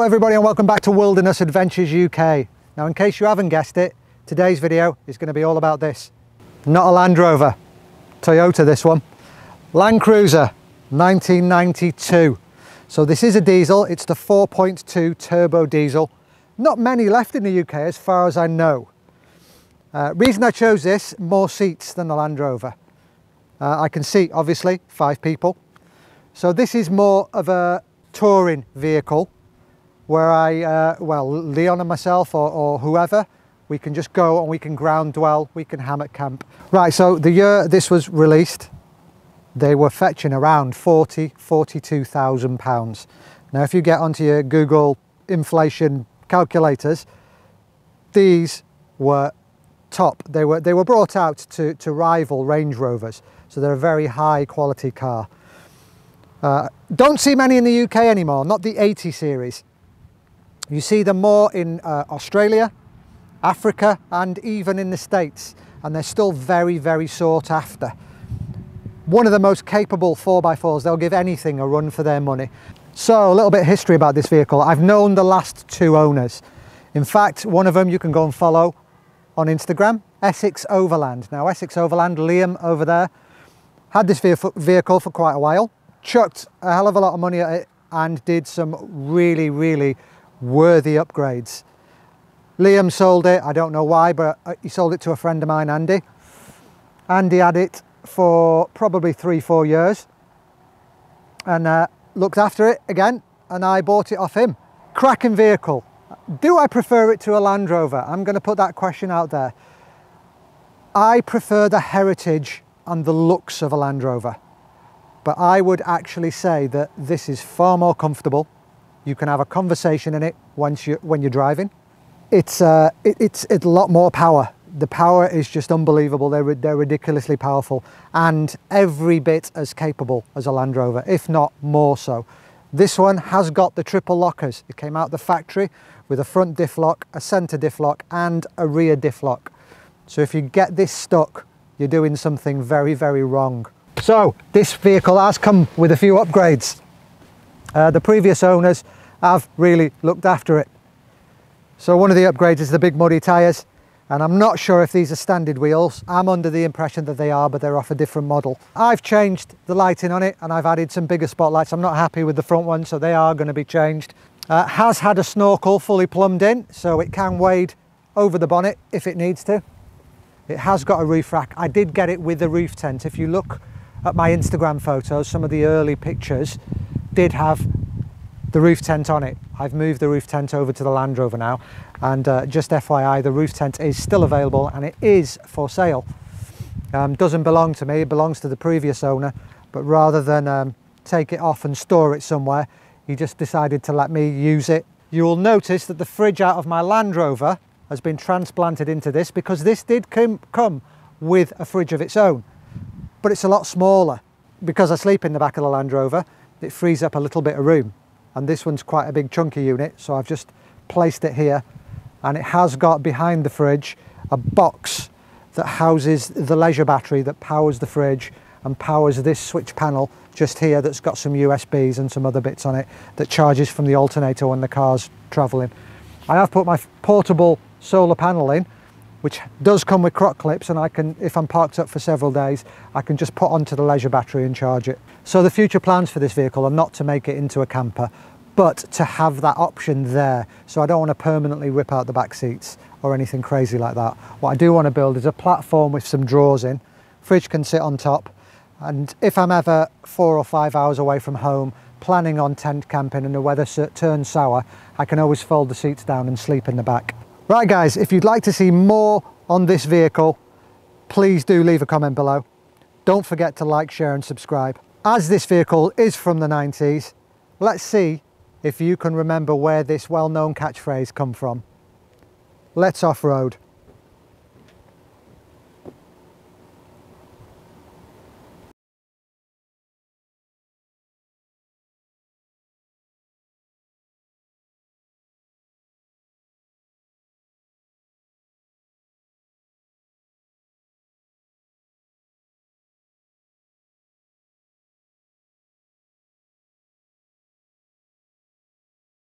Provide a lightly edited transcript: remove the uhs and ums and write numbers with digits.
everybody and welcome back to Wilderness Adventures UK. Now in case you haven't guessed it, today's video is going to be all about this. Not a Land Rover, Toyota this one. Land Cruiser 1992. So this is a diesel, it's the 4.2 turbo diesel. Not many left in the UK as far as I know. Reason I chose this, more seats than the Land Rover. I can seat obviously 5 people. So this is more of a touring vehicle where Leon and myself or whoever, we can just go and we can ground dwell, we can hammock camp. Right, so the year this was released, they were fetching around £42,000. Now if you get onto your Google inflation calculators, these were top. They were brought out to rival Range Rovers, so they're a very high quality car. Don't see many in the UK anymore, not the 80 series. You see them more in Australia, Africa, and even in the States, and they're still very, very sought after. One of the most capable 4x4s, they'll give anything a run for their money. So a little bit of history about this vehicle. I've known the last 2 owners. In fact, one of them you can go and follow on Instagram, Essex Overland. Now Essex Overland, Liam over there, had this vehicle for quite a while, chucked a hell of a lot of money at it and did some really, really worthy upgrades. Liam sold it, I don't know why, but he sold it to a friend of mine, Andy. Andy had it for probably 3-4 years and looked after it again, and I bought it off him. Cracking vehicle. Do I prefer it to a Land Rover? I'm going to put that question out there. I prefer the heritage and the looks of a Land Rover, but I would actually say that this is far more comfortable. You can have a conversation in it when you're driving. It's a lot more power. The power is just unbelievable. They're ridiculously powerful and every bit as capable as a Land Rover, if not more so. This one has got the triple lockers. It came out the factory with a front diff lock, a center diff lock, and a rear diff lock. So if you get this stuck, you're doing something very, very wrong. So this vehicle has come with a few upgrades. The previous owners have really looked after it. So one of the upgrades is the big muddy tyres, and I'm not sure if these are standard wheels. I'm under the impression that they are, but they're off a different model. I've changed the lighting on it and I've added some bigger spotlights. I'm not happy with the front one, so they are going to be changed. Has had a snorkel fully plumbed in, so it can wade over the bonnet if it needs to. It has got a roof rack. I did get it with a roof tent. If you look at my Instagram photos, some of the early pictures did have the roof tent on it. I've moved the roof tent over to the Land Rover now, and just FYI, the roof tent is still available and it is for sale. Doesn't belong to me, it belongs to the previous owner, but rather than take it off and store it somewhere, he just decided to let me use it. You will notice that the fridge out of my Land Rover has been transplanted into this because this did come with a fridge of its own, but it's a lot smaller. Because I sleep in the back of the Land Rover, it frees up a little bit of room, and this one's quite a big chunky unit, so I've just placed it here, and it has got behind the fridge a box that houses the leisure battery that powers the fridge and powers this switch panel just here that's got some USBs and some other bits on it that charges from the alternator when the car's travelling. I have put my portable solar panel in, which does come with crock clips, and I can, if I'm parked up for several days, I can just put onto the leisure battery and charge it. So the future plans for this vehicle are not to make it into a camper, but to have that option there. So I don't want to permanently rip out the back seats or anything crazy like that. What I do want to build is a platform with some drawers in. Fridge can sit on top, and if I'm ever 4 or 5 hours away from home, planning on tent camping and the weather turns sour, I can always fold the seats down and sleep in the back. Right guys, if you'd like to see more on this vehicle, please do leave a comment below. Don't forget to like, share and subscribe. As this vehicle is from the 90s, let's see if you can remember where this well-known catchphrase come from. Let's off-road.